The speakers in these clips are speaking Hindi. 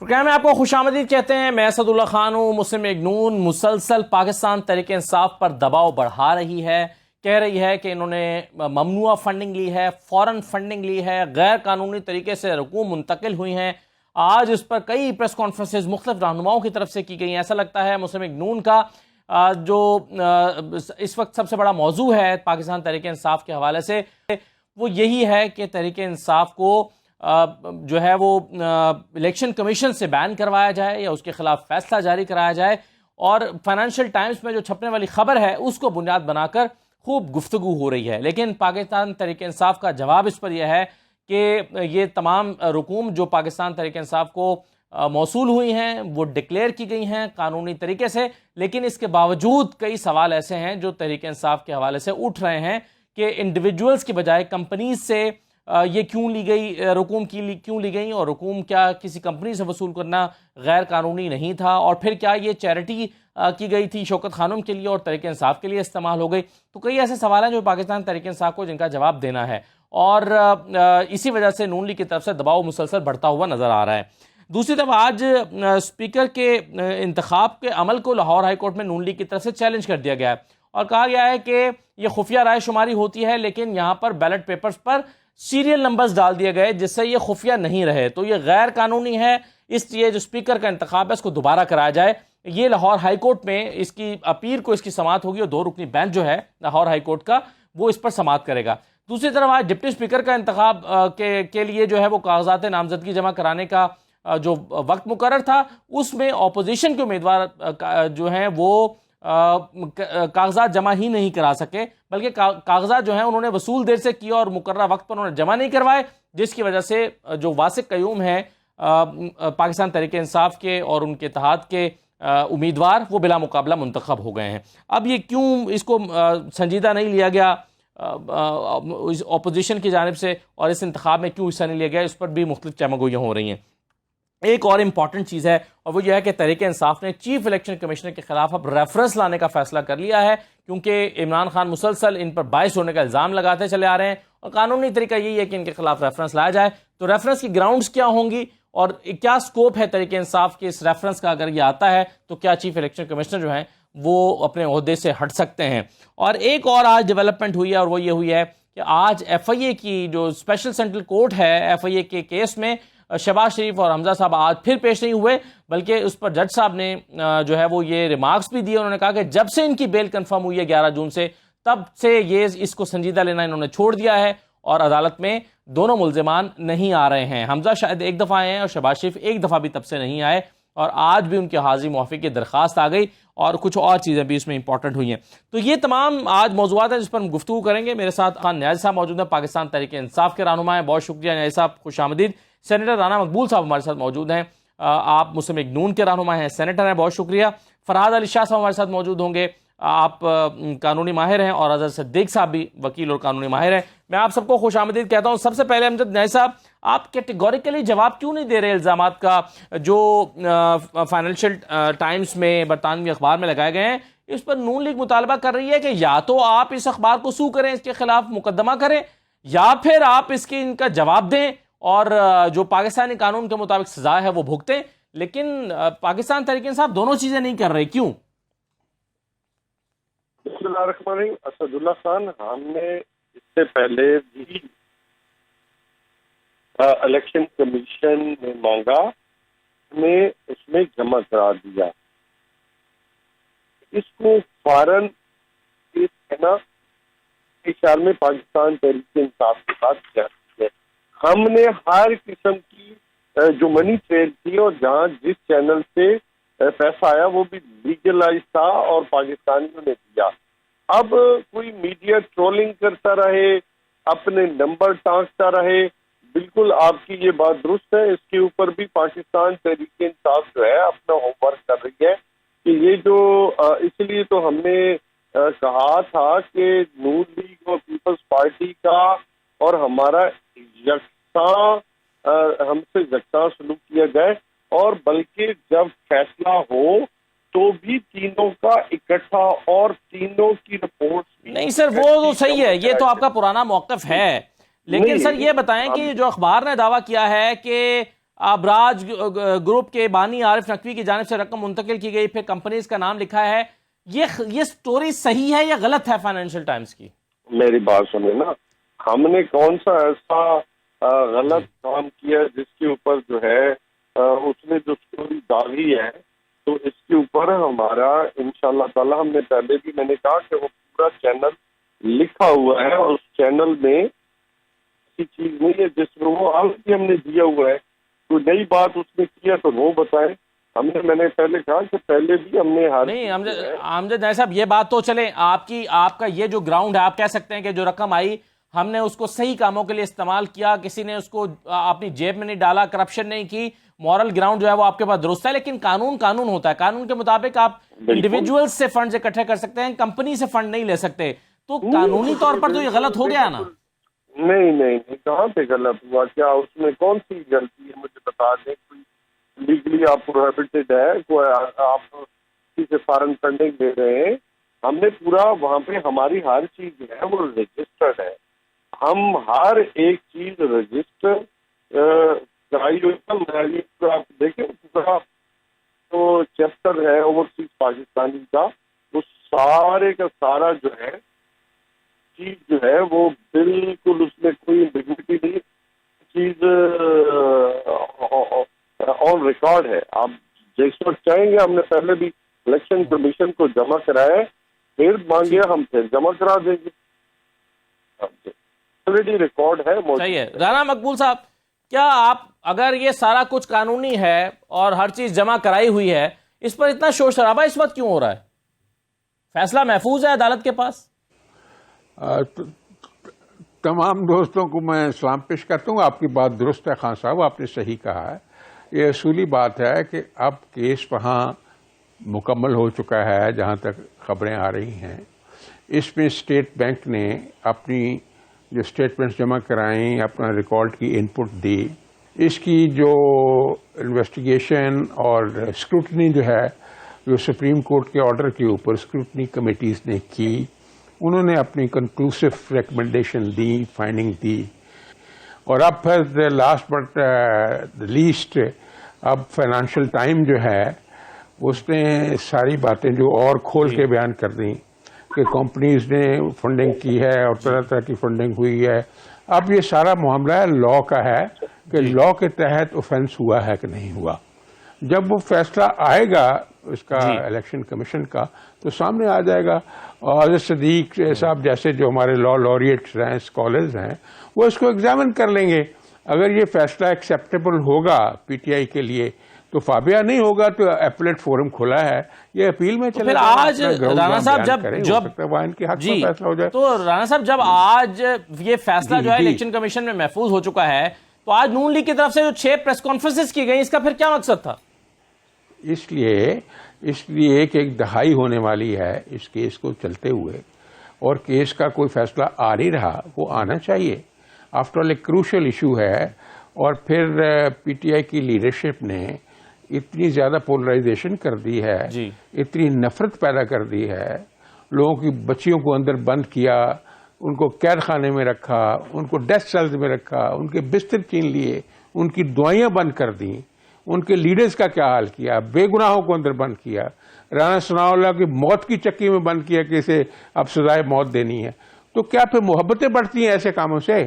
प्रोग्राम में आपको खुशामदीद कहते हैं। मैं असदुल्ला खान हूँ। मुस्लिम लीग नून मुसलसल पाकिस्तान तहरीक इंसाफ पर दबाव बढ़ा रही है। कह रही है कि इन्होंने ममनुआ फंडिंग ली है, फौरन फंडिंग ली है, गैर कानूनी तरीके से रकूम मुंतकिल हुई हैं। आज इस पर कई प्रेस कॉन्फ्रेंसेज मुख्तलिफ रहनुमाओं की तरफ से की गई हैं। ऐसा लगता है मुस्लिम लीग नून का जो इस वक्त सबसे बड़ा मौजू है पाकिस्तान तहरीक इंसाफ के हवाले से वो यही है कि तहरीक इंसाफ को जो है वो इलेक्शन कमीशन से बैन करवाया जाए या उसके खिलाफ फैसला जारी कराया जाए। और फाइनेंशियल टाइम्स में जो छपने वाली खबर है उसको बुनियाद बनाकर खूब गुफ्तगू हो रही है। लेकिन पाकिस्तान तहरीक इंसाफ का जवाब इस पर यह है कि ये तमाम रकूम जो पाकिस्तान तहरीक इंसाफ को मौसूल हुई हैं वो डिक्लेयर की गई हैं कानूनी तरीके से। लेकिन इसके बावजूद कई सवाल ऐसे हैं जो तहरीक इंसाफ के हवाले से उठ रहे हैं कि इंडिविजुअल्स की बजाय कंपनीज से ये क्यों ली गई, रकूम क्यों ली गई, और रकूम क्या किसी कंपनी से वसूल करना गैर कानूनी नहीं था, और फिर क्या ये चैरिटी की गई थी शौकत खानम के लिए और तहरीक इंसाफ के लिए इस्तेमाल हो गई। तो कई ऐसे सवाल हैं जो पाकिस्तान तहरीक इंसाफ को जिनका जवाब देना है, और इसी वजह से नून लीग की तरफ से दबाव मुसलसल बढ़ता हुआ नजर आ रहा है। दूसरी तरफ आज स्पीकर के इंतखाब के अमल को लाहौर हाई कोर्ट में नून लीग की तरफ से चैलेंज कर दिया गया है और कहा गया है कि ये खुफिया राय शुमारी होती है, लेकिन यहाँ पर बैलेट पेपर्स पर सीरियल नंबर्स डाल दिए गए जिससे ये खुफिया नहीं रहे, तो ये गैर कानूनी है। इसलिए जो स्पीकर का इंतखाब है इसको दोबारा कराया जाए। ये लाहौर हाई कोर्ट में इसकी अपील को इसकी समाअत होगी और 2 रुकनी बेंच जो है लाहौर हाई कोर्ट का वो इस पर समाअत करेगा। दूसरी तरफ आज डिप्टी स्पीकर का इंतखाब के लिए जो है वो कागजात नामजदगी जमा कराने का जो वक्त मुकर्रर था उसमें अपोजिशन के उम्मीदवार जो हैं वो कागजात जमा ही नहीं करा सके, बल्कि कागजात जो हैं उन्होंने वसूल देर से किया और मुकर्रर वक्त पर उन्होंने जमा नहीं करवाए, जिसकी वजह से जो वासिक कयूम है पाकिस्तान तहरीक इंसाफ के और उनके इत्तेहाद के उम्मीदवार वो बिला मुकाबला मुंतखब हो गए हैं। अब ये क्यों इसको संजीदा नहीं लिया गया अपोजिशन की जानिब से और इस इंतखाब में क्यों हिस्सा नहीं लिया गया, इस पर भी मुख्तलिफ चमगोइयाँ हो रही हैं। एक और इम्पॉर्टेंट चीज़ है और वो यह है कि तहरीक इंसाफ ने चीफ इलेक्शन कमिश्नर के खिलाफ अब रेफरेंस लाने का फैसला कर लिया है, क्योंकि इमरान खान मुसलसल इन पर बायस होने का इल्ज़ाम लगाते चले आ रहे हैं और कानूनी तरीका यही है कि इनके खिलाफ रेफरेंस लाया जाए। तो रेफरेंस की ग्राउंड्स क्या होंगी और क्या स्कोप है तहरीक इंसाफ के इस रेफरेंस का, अगर ये आता है तो क्या चीफ इलेक्शन कमिश्नर जो हैं वो अपने ओहदे से हट सकते हैं। और एक और आज डेवलपमेंट हुई है और वो ये हुई है कि आज FIA की जो स्पेशल सेंट्रल कोर्ट है FIA के केस में शहबाज शरीफ और हमजा साहब आज फिर पेश नहीं हुए, बल्कि उस पर जज साहब ने जो है वो ये रिमार्क्स भी दिए। उन्होंने कहा कि जब से इनकी बेल कंफर्म हुई है 11 जून से, तब से ये इसको संजीदा लेना इन्होंने छोड़ दिया है और अदालत में दोनों मुल्जिमान नहीं आ रहे हैं। हमजा शायद एक दफ़ा आए हैं और शहबाज शरीफ एक दफ़ा भी तब से नहीं आए, और आज भी उनकी हाजिरी मुआफ़ी की दरख्वास्त आ गई और कुछ और चीज़ें भी इसमें इंपॉर्टेंट हुई हैं। तो ये तमाम आज मौजूद हैं जिस पर हम गुफ्तगू करेंगे। मेरे साथ खान न्याज़ साहब मौजूद हैं, पाकिस्तान तहरीक इंसाफ के रहनुमा हैं। बहुत शुक्रिया न्याज़ साहब, खुशामदीद। सेनेटर राना मकबूल साहब हमारे साथ मौजूद हैं, आप मुस्लिम लीग नून के रहनुमा हैं, सेनेटर हैं, बहुत शुक्रिया। फरहाद अली शाह साहब हमारे साथ मौजूद होंगे, आप कानूनी माहिर हैं, और अजहर सिद्दीक साहब भी वकील और कानूनी माहिर हैं। मैं आप सबको खुशामदीद कहता हूं। सबसे पहले अमजद न्याज़ साहब, आप कैटेगोरिकली जवाब क्यों नहीं दे रहे इल्ज़ामात का जो फाइनेंशियल टाइम्स में बरतानवी अखबार में लगाए गए हैं? इस पर नून लीग मुतालबा कर रही है कि या तो आप इस अखबार को सू करें, इसके खिलाफ मुकदमा करें, या फिर आप इनका जवाब दें और जो पाकिस्तानी कानून के मुताबिक सजा है वो भुगतें। लेकिन पाकिस्तान तहरीक इंसाफ दोनों चीजें नहीं कर रहे, क्यों? असदुल्ला खान, हमने इससे पहले भी इलेक्शन कमीशन ने मांगा, हमें उसमें जमा करा दिया। इसको फौरन कहना इस ख्याल में पाकिस्तान तहरीक इंसाफ के साथ किया है। हमने हर किस्म की जो मनी ट्रेल थी और जहां जिस चैनल से पैसा आया वो भी लीगलाइज था और पाकिस्तानियों ने दिया। अब कोई मीडिया ट्रोलिंग करता रहे, अपने नंबर टांकता रहे, बिल्कुल आपकी ये बात दुरुस्त है। इसके ऊपर भी पाकिस्तान तहरीक इंसाफ जो है अपना होमवर्क कर रही है कि ये जो इसलिए तो हमने कहा था कि नून लीग और पीपल्स पार्टी का और हमारा हमसे यकसा सलूक किया जाए, और बल्कि जब फैसला हो तो भी तीनों का इकट्ठा और तीनों की रिपोर्ट नहीं सर, वो तो सही है, ये तो आपका पुराना मौक़िफ़ है। लेकिन सर ये बताएं कि जो अखबार ने दावा किया है कि अबराज ग्रुप के बानी आरिफ नकवी की जानिब से रकम मुंतकिल की गई, फिर कंपनीज का नाम लिखा है। ये स्टोरी सही है या गलत है फाइनेंशियल टाइम्स की? मेरी बात सुने ना, हमने कौन सा ऐसा गलत काम किया जिसके ऊपर जो है उसने जो स्टोरी डाली है, तो इसके ऊपर हमारा इंशाल्लाह ताला, हमने पहले भी मैंने कहा कि वो पूरा चैनल लिखा हुआ है और उस चैनल में ऐसी चीज नहीं है जिसमें वो ऑलरेडी हमने दिया हुआ है। तो नई बात उसने किया तो वो बताए। मैंने पहले कहा कि पहले भी हमने नहीं, अमजद नायर साहब, ये बात तो चले, आपका ये जो ग्राउंड है, आप कह सकते हैं कि जो रकम आई हमने उसको सही कामों के लिए इस्तेमाल किया, किसी ने उसको अपनी जेब में नहीं डाला, करप्शन नहीं की, मॉरल ग्राउंड जो है वो आपके पास दुरुस्त है। लेकिन कानून होता है, कानून के मुताबिक आप इंडिविजुअल्स से फंड इकट्ठे कर सकते हैं, कंपनी से फंड नहीं ले सकते। तो कानूनी तौर पर तो ये गलत हो गया ना? नहीं, कहाँ पे गलत हुआ? क्या उसमें कौन सी गलती है मुझे बता दें। कोई लीगली आप प्रोहिबिटेड है, कोई आप किसी से फॉरेन फंडिंग दे रहे हैं? हमने पूरा वहाँ पे हमारी हर चीज जो है वो रजिस्टर्ड है। हम हर एक चीज रजिस्टर कराई हुई है। आप देखें पूरा तो चैप्टर है ओवरसीज पाकिस्तानी का, वो सारे का सारा जो है चीज जो है वो बिल्कुल, उसमें कोई डिग्निटी नहीं, चीज ऑन रिकॉर्ड है। आप जिस वक्त चाहेंगे, हमने पहले भी इलेक्शन कमीशन को जमा कराया है, फिर मांगे हम फिर जमा करा देंगे, ऑलरेडी रिकॉर्ड है। सही है। राना मकबूल साहब, क्या आप, अगर ये सारा कुछ कानूनी है और हर चीज जमा कराई हुई है, इस पर इतना शोर शराबा इस वक्त क्यों हो रहा है? फैसला महफूज है अदालत के पास? तमाम दोस्तों को मैं सलाम पेश करता हूँ। आपकी बात दुरुस्त है खान साहब, आपने सही कहा है। ये असूली बात है कि अब केस वहाँ मुकम्मल हो चुका है, जहाँ तक खबरें आ रही हैं। इसमें स्टेट बैंक ने अपनी जो स्टेटमेंट्स जमा कराएं, अपना रिकॉर्ड की इनपुट दी। इसकी जो इन्वेस्टिगेशन और स्क्रूटनी जो है, जो सुप्रीम कोर्ट के ऑर्डर के ऊपर स्क्रूटनी कमेटीज़ ने की, उन्होंने अपनी कंक्लूसिव रिकमेंडेशन दी, फाइंडिंग दी। और अब फिर लास्ट बट लीस्ट, अब फाइनेंशियल टाइम जो है उसने सारी बातें जो और खोल के बयान कर दी कि कंपनीज ने फंडिंग की है और तरह तरह की फंडिंग हुई है। अब ये सारा मामला लॉ का है कि लॉ के तहत ऑफेंस हुआ है कि नहीं हुआ। जब वो फैसला आएगा उसका इलेक्शन कमीशन का, तो सामने आ जाएगा। और सदीक साहब जैसे जो हमारे लॉ लॉरिएट्स हैं, स्कॉलर्स हैं, वो इसको एग्जामिन कर लेंगे। अगर ये फैसला एक्सेप्टेबल होगा पीटीआई के लिए तो फाबिया, नहीं होगा तो एपलेट फोरम खुला है, ये अपील में चले। फिर आज राणा साहब जब इनके हक में फैसला हो जाए, तो राणा साहब जब आज ये फैसला जो है इलेक्शन कमीशन में महफूज हो चुका है, तो आज नून लीग की तरफ से जो 6 प्रेस कॉन्फ्रेंसेस की गई, इसका फिर क्या मकसद था? इसलिए कि एक दहाई होने वाली है इस केस को चलते हुए, और केस का कोई फैसला आ नहीं रहा, वो आना चाहिए। आफ्टर ऑल एक क्रूशियल इशू है। और फिर पीटीआई की लीडरशिप ने इतनी ज्यादा पोलराइजेशन कर दी है, इतनी नफरत पैदा कर दी है, लोगों की बच्चियों को अंदर बंद किया, उनको कैद खाने में रखा, उनको डेथ सेल्स में रखा, उनके बिस्तर छीन लिए, उनकी दुआएं बंद कर दी, उनके लीडर्स का क्या हाल किया, बेगुनाहों को अंदर बंद किया, राना सनाउल्लाह की मौत की चक्की में बंद किया कि इसे अब सजाए मौत देनी है। तो क्या फिर मोहब्बतें बढ़ती हैं ऐसे कामों से?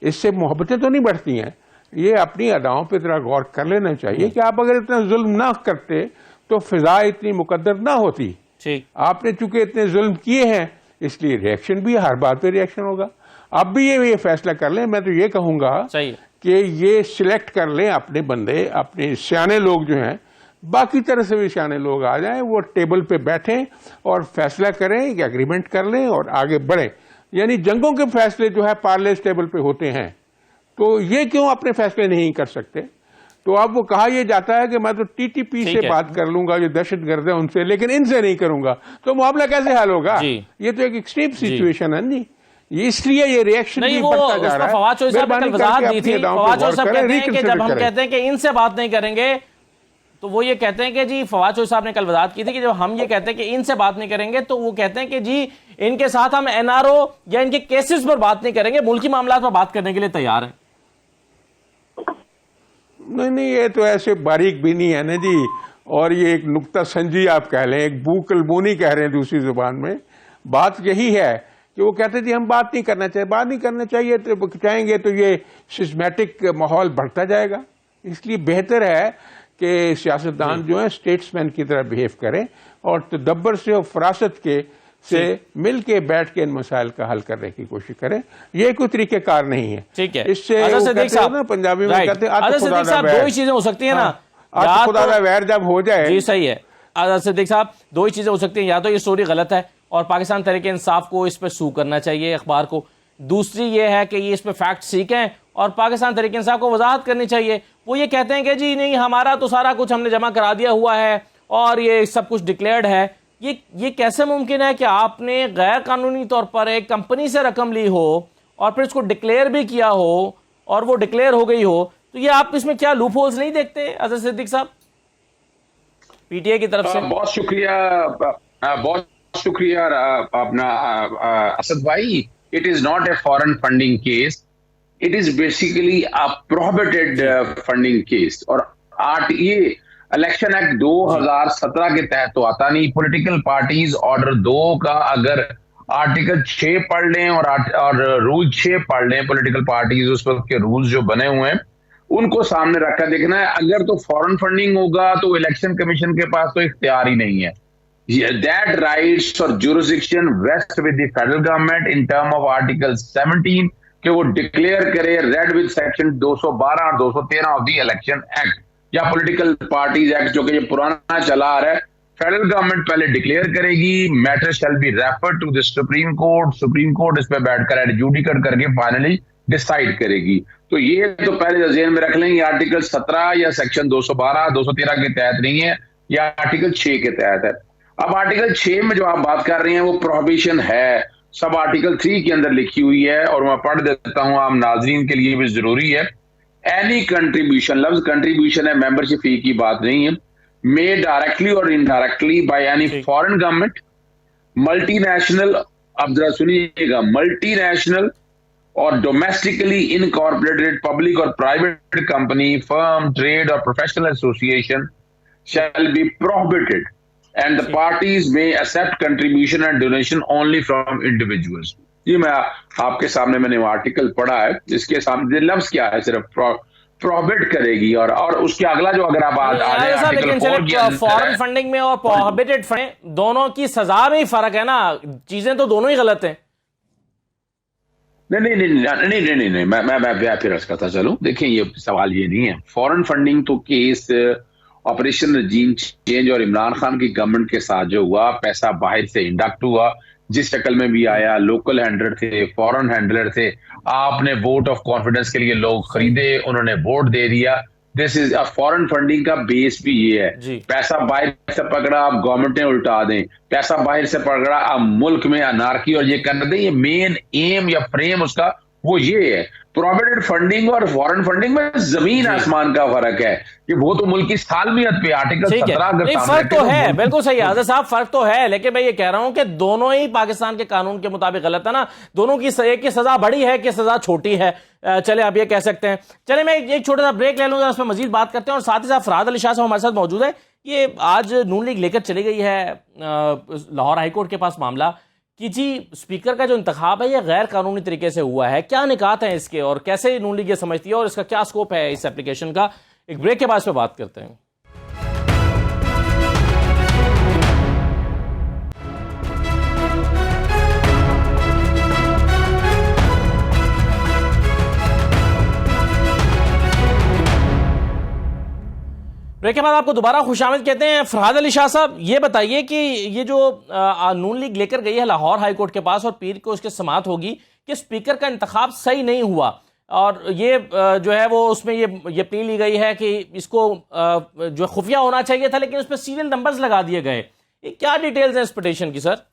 इससे मोहब्बतें तो नहीं बढ़ती हैं। ये अपनी अदाओं पर जरा गौर कर लेना चाहिए कि आप अगर इतना जुल्म ना करते तो फिजा इतनी मुकद्दर ना होती। आपने चूंकि इतने जुल्म किए हैं, इसलिए रिएक्शन भी, हर बात पे रिएक्शन होगा। अब भी ये फैसला कर लें। मैं तो ये कहूंगा कि ये सिलेक्ट कर लें अपने बंदे, अपने सियाने लोग जो हैं, बाकी तरह से भी सियाने लोग आ जाएं, वो टेबल पे बैठें और फैसला करें, एक एग्रीमेंट कर लें और आगे बढ़ें। यानी जंगों के फैसले जो है पार्लियामेंट टेबल पे होते हैं, तो ये क्यों अपने फैसले नहीं कर सकते? तो अब वो कहा यह जाता है कि मैं तो टीटीपी से बात कर लूंगा, जो दहशतगर्द है उनसे, लेकिन इनसे नहीं करूंगा। तो मामला कैसे हल होगा? ये तो एक एक्सट्रीम सिचुएशन है जी। इसलिए ये रिएक्शन भी बढ़ता जा रहा है। फवाद चौधरी साहब ने कल वजाहत दी थी। फवाद चौधरी साहब कहते हैं कि जब हम कहते हैं कि इनसे बात नहीं करेंगे, तो वो ये कहते हैं कि जी, फवाद चौधरी साहब ने कल वजाहत की थी कि जब हम ये कहते हैं कि इनसे बात नहीं करेंगे, तो वो कहते हैं कि जी इनके साथ हम एनआरओ या इनके केसेस पर बात नहीं करेंगे, मुल्की मामला पर बात करने के लिए तैयार हैं। नहीं, ये तो ऐसे बारीक भी नहीं है ना जी। और ये एक नुक्ता संजी आप कह लें, एक बूकलबोनी कह रहे हैं दूसरी जुबान में। बात यही है कि वो कहते जी हम बात नहीं करना चाहिए, बात नहीं करना चाहिए, तो चाहेंगे तो ये सिस्मेटिक माहौल बढ़ता जाएगा। इसलिए बेहतर है कि सियासतदान जो है स्टेट्समैन की तरह बिहेव करें और तदब्बर से और फरासत के से मिल के बैठ के इन मसाइल का हल करने की कोशिश करें। ये कोई तरीकेकार नहीं है। ठीक है, इससे ना पंजाबी में कहते हैं दो ही चीजें हो सकती है ना, आज खुदा का वैर जब हो जाए। जी सही है आजाद सिद्दीक साहब, दो ही चीजें हो सकती हैं, या तो ये स्टोरी गलत है और पाकिस्तान तहरीक इंसाफ को इस पर सू करना चाहिए अखबार को, दूसरी ये है कि ये इस पर फैक्ट सीखें और पाकिस्तान तहरीक इंसाफ को वजाहत करनी चाहिए। वो ये कहते हैं कि जी नहीं हमारा तो सारा कुछ हमने जमा करा दिया हुआ है और ये सब कुछ डिक्लेयर्ड है। ये कैसे मुमकिन है कि आपने गैर कानूनी तौर पर एक कंपनी से रकम ली हो और फिर इसको डिक्लेयर भी किया हो और वो डिक्लेयर हो गई हो, तो ये आप इसमें क्या लूप होल्स नहीं देखते आजाद सिद्दीक साहब पीटीआई की तरफ से? बहुत शुक्रिया अपना असद भाई। It is not a foreign funding case, it is basically a prohibited funding case. और ये इलेक्शन एक्ट 2017 के तहत तो आता नहीं। पॉलिटिकल पार्टीज ऑर्डर 2 का अगर आर्टिकल 6 पढ़ लें और रूल 6 पढ़ लें, पॉलिटिकल पार्टीज उस वक्त के रूल्स जो बने हुए हैं उनको सामने रखकर देखना है। अगर तो फॉरेन फंडिंग होगा तो इलेक्शन कमीशन के पास तो इख्तियार ही नहीं है। दैट राइट्स और jurisdiction vest with the federal government in term of article 17 कि वो डिक्लेयर करे रेड विद सेक्शन 212 और 213 ऑफ द इलेक्शन एक्ट या पॉलिटिकल पार्टीज एक्ट, जो कि ये पुराना चला आ रहा है। फेडरल गवर्नमेंट पहले डिक्लेयर करेगी, matter shall be referred to the supreme court, supreme court इस पे बैठकर एडजुडिकेट करके फाइनली डिसाइड करेगी। तो ये तो पहले ज़हन में रख लेंगे, आर्टिकल 17 या सेक्शन 212 213 के तहत नहीं है, या आर्टिकल 6 के तहत है। अब आर्टिकल 6 में जो आप बात कर रहे हैं वो प्रोहिबिशन है, सब आर्टिकल 3 के अंदर लिखी हुई है और मैं पढ़ देता हूं, आम नाजरीन के लिए भी जरूरी है। एनी कंट्रीब्यूशन, लफ्ज कंट्रीब्यूशन है, मेंबरशिप फी की बात नहीं है, मेड डायरेक्टली और indirectly by any foreign government, multinational, अब जरा सुनिएगा, मल्टीनेशनल और डोमेस्टिकली इनकॉर्पोरेटेड पब्लिक और प्राइवेट कंपनी, फर्म, ट्रेड और professional association shall be prohibited and the parties may accept contribution and donation only from individuals। ये मैं आपके सामने मैंने वो आर्टिकल पढ़ा है, इसके सामने लफ्ज क्या है, सिर्फ प्रोहिबिट करेगी और उसके अगला जो अगर आप लेकिन फॉरेन फंडिंग में और प्रोहिबिटेड फंडिंग दोनों की सजा में ही फर्क है ना, चीजें तो दोनों ही गलत हैं। नहीं, मैं फिर अर्ज करता चलूं। देखिए ये सवाल ये नहीं है, फॉरेन फंडिंग तो केस ऑपरेशन रजीम चेंज और इमरान खान की गवर्नमेंट के साथ जो हुआ, पैसा बाहर से इंडक्ट हुआ, जिस शक्ल में भी आया, लोकल हैंडलर थे, फॉरेन हैंडलर थे, आपने वोट ऑफ कॉन्फिडेंस के लिए लोग खरीदे, उन्होंने वोट दे दिया। This is a foreign funding का बेस भी ये है। पैसा बाहर से पकड़ा, आप गवर्नमेंट ने उल्टा दें, पैसा बाहर से पकड़ा, आप मुल्क में अनारकी और ये कर दें, ये मेन एम या फ्रेम उसका वो ये है। प्रोहिबिटेड फंडिंग और फॉरेन फंडिंग में जमीन आसमान का फर्क है कि वो तो मुल्क की सालमियत पे आर्टिकल 17 फर्क तो है, बिल्कुल सही है आजाद साहब, फर्क तो है, लेकिन मैं ये कह रहा हूं कि दोनों ही पाकिस्तान के कानून के मुताबिक गलत है ना, दोनों की एक की सजा बड़ी है कि सजा छोटी है, चले आप ये कह सकते हैं। चले मैं एक छोटा सा ब्रेक ले लूंगा, उस पर मजीद बात करते हैं और साथ ही साथ फरहाद अली शाह साहब हमारे साथ मौजूद है। ये आज नून लीग लेकर चली गई है लाहौर हाईकोर्ट के पास मामला कि जी स्पीकर का जो इंतखाब है ये गैर कानूनी तरीके से हुआ है, क्या निकात है इसके और कैसे नून लीग ये समझती है और इसका क्या स्कोप है इस एप्लीकेशन का। एक ब्रेक के बाद इस पे बात करते हैं। ब्रेक के बाद आपको दोबारा खुशामद कहते हैं। फरहाद अली शाह साहब, ये बताइए कि ये जो नून लीग लेकर गई है लाहौर हाई कोर्ट के पास और पीर को उसके समाअत होगी कि स्पीकर का इंतखाब सही नहीं हुआ और ये जो है वो उसमें ये प्ली ली गई है कि इसको जो खुफिया होना चाहिए था लेकिन उस पर सीरियल नंबर्स लगा दिए गए। ये क्या डिटेल्स हैं इस पिटीशन की सर?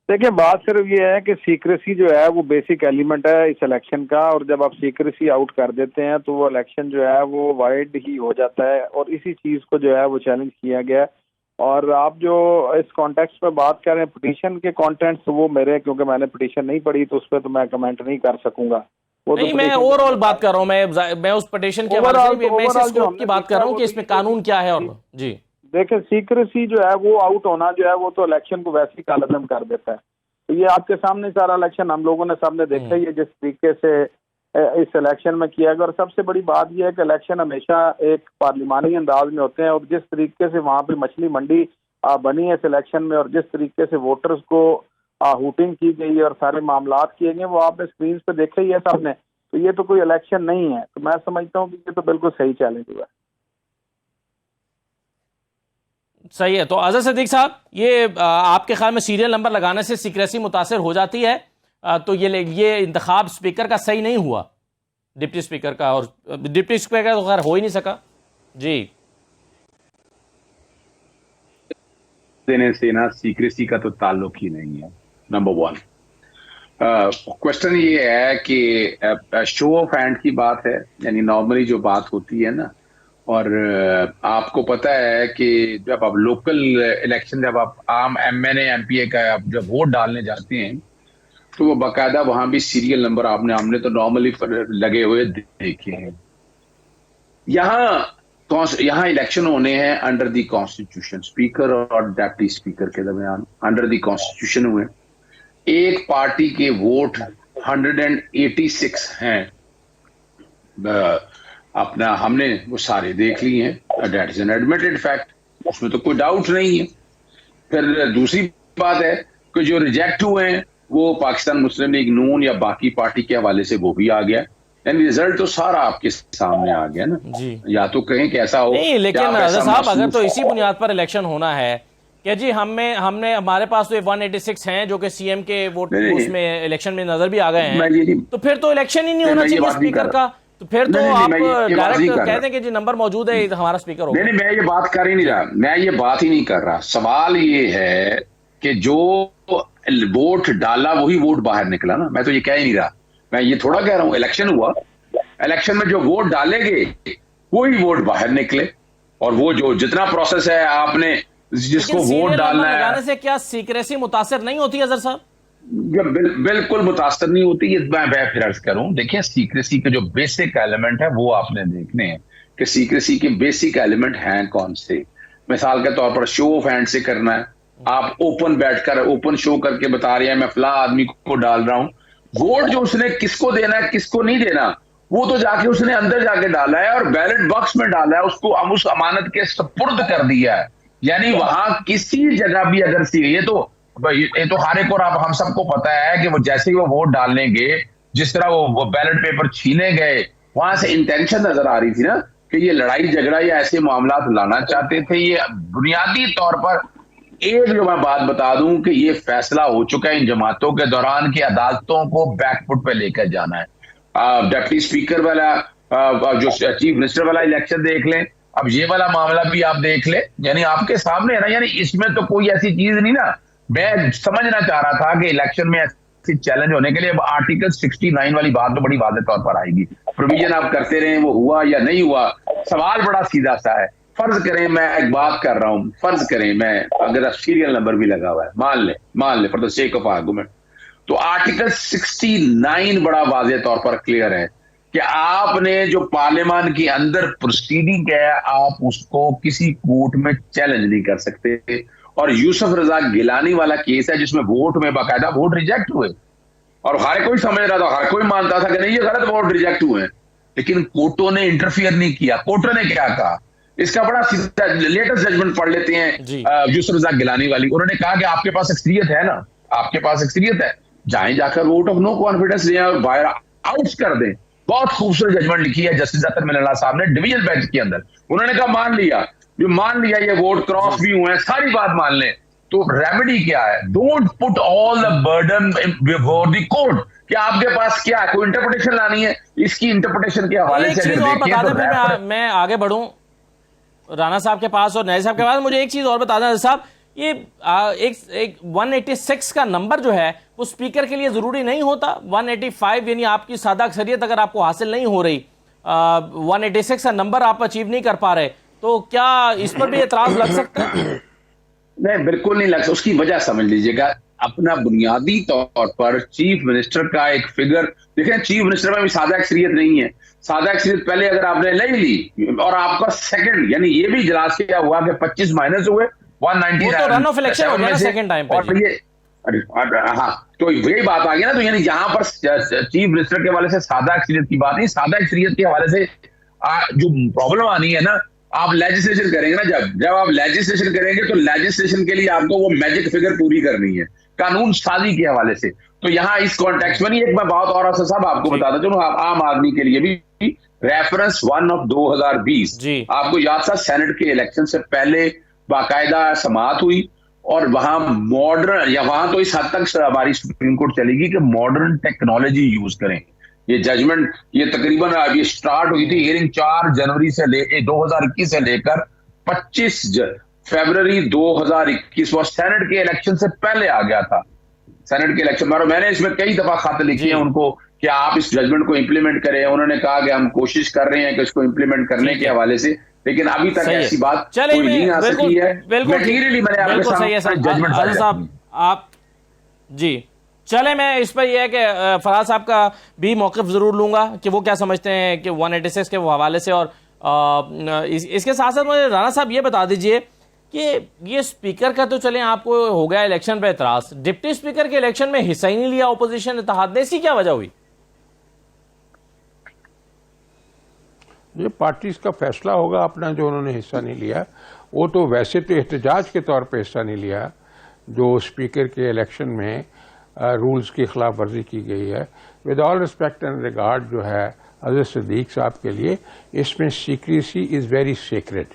देखिए बात सिर्फ ये है कि सीक्रेसी जो है वो बेसिक एलिमेंट है इस इलेक्शन का, और जब आप सीक्रेसी आउट कर देते हैं तो वो इलेक्शन जो है वो वाइड ही हो जाता है और इसी चीज को जो है वो चैलेंज किया गया। और आप जो इस कॉन्टेक्स्ट में बात कर रहे हैं पिटीशन के कॉन्टेंट्स, वो मेरे, क्योंकि मैंने पिटीशन नहीं पढ़ी तो उस पर तो मैं कमेंट नहीं कर सकूंगा। वो तो नहीं, मैं ओवरऑल बात कर रहा हूँ, मैं उस पिटीशन के हवाले से मैं इस स्कोप की बात कर रहा हूँ कि इसमें कानून क्या है। और जी देखिए, सीक्रेसी जो है वो आउट होना जो है वो तो इलेक्शन को वैसे ही कालादम कर देता है। तो ये आपके सामने सारा इलेक्शन हम लोगों ने सामने देखा ही है जिस तरीके से इस इलेक्शन में किया गया। और सबसे बड़ी बात यह है कि इलेक्शन हमेशा एक पार्लिमानी अंदाज में होते हैं, और जिस तरीके से वहाँ पे मछली मंडी बनी है इस इलेक्शन में, और जिस तरीके से वोटर्स को हुटिंग की गई है और सारे मामलात किए गए वो आपने स्क्रीन पे देखा ही है सबने। तो ये तो कोई इलेक्शन नहीं है। तो मैं समझता हूँ कि ये तो बिल्कुल सही चैलेंज हुआ है। सही है। तो अजहर सिद्दीक साहब, ये आपके ख्याल में सीरियल नंबर लगाने से सीक्रेसी मुतासर हो जाती है? तो ये इंतखाब स्पीकर का सही नहीं हुआ, डिप्टी स्पीकर का, और डिप्टी स्पीकर तो खैर हो ही नहीं सका। जी, देने से ना सीक्रेसी का तो ताल्लुक ही नहीं है, नंबर वन। क्वेश्चन ये है कि शो ऑफ हैंड की बात है, यानी नॉर्मली जो बात होती है ना, और आपको पता है कि जब आप लोकल इलेक्शन, जब आप आम MNA MPA का जब वोट डालने जाते हैं तो वो बाकायदा वहां भी सीरियल नंबर हमने तो नॉर्मली लगे हुए देखे हैं। यहाँ इलेक्शन होने हैं अंडर द कॉन्स्टिट्यूशन, स्पीकर और डिप्टी स्पीकर के दरमियान अंडर द कॉन्स्टिट्यूशन हुए। एक पार्टी के वोट 186 हैं, अपना हमने वो सारे देख लिए हैं, that is an admitted fact, उसमें तो कोई डाउट नहीं है। फिर दूसरी बात है कि जो रिजेक्ट हुए हैं वो पाकिस्तान मुस्लिम लीग नून या बाकी पार्टी के हवाले से वो भी आ गया, यानी रिजल्ट तो सारा आपके सामने आ गया ना जी। या तो कहें कि ऐसा हो नहीं, लेकिन अजहर साहब, अगर तो इसी बुनियाद पर इलेक्शन होना है कि जी हमने हमारे पास तो 186 हैं जो कि CM के वोट उसमें इलेक्शन में नजर भी आ गए हैं, तो फिर तो इलेक्शन ही नहीं होना चाहिए स्पीकर का। तो फिर तो आप डायरेक्ट कह दें कि जी नंबर मौजूद है, हमारा स्पीकर होगा। नहीं, मैं ये बात कर ही नहीं रहा, मैं ये बात ही नहीं कर रहा। सवाल ये है कि जो वोट डाला वही वोट बाहर निकला ना, मैं तो ये कह ही नहीं रहा। मैं ये थोड़ा कह रहा हूं इलेक्शन हुआ, इलेक्शन में जो वोट डाले गए वही वोट बाहर निकले, और वो जो जितना प्रोसेस है आपने जिसको वोट डालना है, लगाने से क्या सीक्रेसी मुतासर नहीं होती अजहर साहब? बिल्कुल मुतासर नहीं होती। ये मैं फिर अर्ज करूं, देखिए सीक्रेसी के जो बेसिक एलिमेंट है वो आपने देखने हैं कि सीक्रेसी के बेसिक एलिमेंट हैं कौन से। मिसाल के तौर पर शो ऑफ हैंड से करना है, आप ओपन बैठकर ओपन शो करके बता रहे हैं मैं फला आदमी को डाल रहा हूं। वोट जो उसने किसको देना है किसको नहीं देना वो तो जाके उसने अंदर जाके डाला है और बैलेट बॉक्स में डाला है, उसको हम उस अमानत के सुपुर्द कर दिया है। यानी वहां किसी जगह भी अगर ये तो हर एक और आप हम सबको पता है कि वो जैसे ही वो वोट डालने गए, जिस तरह वो बैलेट पेपर छीने गए, वहां से इंटेंशन नजर आ रही थी ना कि ये लड़ाई झगड़ा या ऐसे मामला लाना चाहते थे। ये बुनियादी तौर पर एक जो मैं बात बता दूं कि ये फैसला हो चुका है इन जमातों के दौरान कि अदालतों को बैकफुट पे लेकर जाना है। डिप्टी स्पीकर वाला जो चीफ मिनिस्टर वाला इलेक्शन देख लें, अब ये वाला मामला भी आप देख लें, यानी आपके सामने है ना, यानी इसमें तो कोई ऐसी चीज नहीं ना। मैं समझना चाह रहा था कि इलेक्शन में ऐसी चैलेंज होने के लिए अब आर्टिकल 69 वाली बात तो बड़ी वाज़ेह तौर पर आएगी। प्रोविजन आप करते रहे, वो हुआ या नहीं हुआ, सवाल बड़ा सीधा सा है। फर्ज करें मैं एक बात कर रहा हूं, फर्ज करें मैं अगर सीरियल नंबर भी लगा हुआ है, मान ले for the sake of argument, तो आर्टिकल 69 बड़ा वाज़ेह तौर पर क्लियर है कि आपने जो पार्लियामान के अंदर प्रोसीडिंग है आप उसको किसी कोर्ट में चैलेंज नहीं कर सकते। और यूसुफ रजा गिलानी वाला केस है जिसमें वोट में बाकायदा वोट रिजेक्ट हुए, और हर कोई समझ रहा था, हर कोई मानता था कि नहीं ये गलत वोट रिजेक्ट हुए, लेकिन कोर्टों ने इंटरफियर नहीं किया। कोर्टों ने क्या कहा, इसका बड़ा सीधा लेटेस्ट जजमेंट पढ़ लेते हैं यूसुफ रजा गिलानी वाली। उन्होंने कहा कि आपके पास अक्सरियत है ना, आपके पास अक्सरियत है, जाएं जाकर वोट ऑफ नो कॉन्फिडेंस दें और बाहर आउट कर दें। बहुत खूबसूरत जजमेंट लिखी है जस्टिस अतर मिनल्ला साहब ने डिवीजन बेंच के अंदर। उन्होंने कहा मान लिया ये वोट क्रॉस भी हुए हैं, सारी बात मान लें, तो रेमेडी क्या है? Don't put all the burden before the court. कि आपके पास क्या है, कोई इंटरप्रिटेशन लानी है, इसकी इंटरप्रिटेशन के हवाले से देखिए। मैं आगे बढ़ूं राना साहब के पास और नए साहब के पास, मुझे एक चीज और बता दें साहब, ये एक 186 का नंबर जो है वो स्पीकर के लिए जरूरी नहीं होता। 185 यानी आपकी सादा अक्सरियत अगर आपको हासिल नहीं हो रही, 186 का नंबर आप अचीव नहीं कर पा रहे, तो क्या इस पर भी एतराज लग सकता है? नहीं, बिल्कुल नहीं लग सकता। उसकी वजह समझ लीजिएगा, अपना बुनियादी तौर पर चीफ मिनिस्टर का एक फिगर देखें। चीफ मिनिस्टर में भी सादा अक्सरियत नहीं है। सादा अक्सरियत पहले अगर आपने ले ली और आपका सेकंड, यानी ये भी इजलास क्या हुआ कि 25 माइनस हुए 190, तो रन ऑफ इलेक्शन हो गया ना सेकंड टाइम पे। और ये हाँ, तो यही बात आ गई ना। तो यानी यहाँ पर चीफ मिनिस्टर के हवाले से सादा अक्सरियत की बात नहीं, सादा अक्सरियत के हवाले से जो प्रॉब्लम आनी है ना, आप लेजिस्लेशन करेंगे ना, जब आप लेजिस्लेशन करेंगे तो लेजिस्लेशन के लिए आपको वो मैजिक फिगर पूरी करनी है कानून साजी के हवाले से। तो यहाँ इस कॉन्टेक्स्ट में नहीं, एक मैं बात और असद साहब आपको बताता चलूं, आम आदमी के लिए भी रेफरेंस 1 ऑफ 2020 आपको याद था, सेनेट के इलेक्शन से पहले बाकायदा समाअत हुई और वहां मॉडर्न, या वहां तो इस हद तक हमारी सुप्रीम कोर्ट चलेगी कि मॉडर्न टेक्नोलॉजी यूज करें। ये जजमेंट ये तकरीबन ये स्टार्ट हुई थी हियरिंग 4 जनवरी से 2021 से लेकर 25 फरवरी 2021, वो सेनेट के इलेक्शन से पहले आ गया था। सेनेट के इलेक्शन में मैंने इसमें कई दफा खत लिखे हैं उनको कि आप इस जजमेंट को इंप्लीमेंट करें। उन्होंने कहा कि हम कोशिश कर रहे हैं कि इसको इंप्लीमेंट करने के हवाले से, लेकिन अभी तक ऐसी बात कोई नहीं आ सकी है। मटीरियली मैंने आपके साथ जजमेंट साहब आप जी चले, मैं इस पर यह है कि फराज साहब का भी मौक़िफ़ ज़रूर लूंगा कि वो क्या समझते हैं कि 186 के हवाले से। और इसके साथ साथ मुझे राना साहब ये बता दीजिए कि ये स्पीकर का तो चले आपको हो गया इलेक्शन पे एतराज़, डिप्टी स्पीकर के इलेक्शन में हिस्सा ही नहीं लिया अपोजिशन इत्तेहाद ने, इसकी क्या वजह हुई? ये पार्टीज का फैसला होगा अपना, जो उन्होंने हिस्सा नहीं लिया। वो तो वैसे तो एहतजाज के तौर पे हिस्सा नहीं लिया, जो स्पीकर के इलेक्शन में रूल्स की खिलाफ वर्जी की गई है। With all respect and regard जो है हज़रत सिद्दीक साहब के लिए, इसमें सीक्रेसी इज़ वेरी सीक्रेट।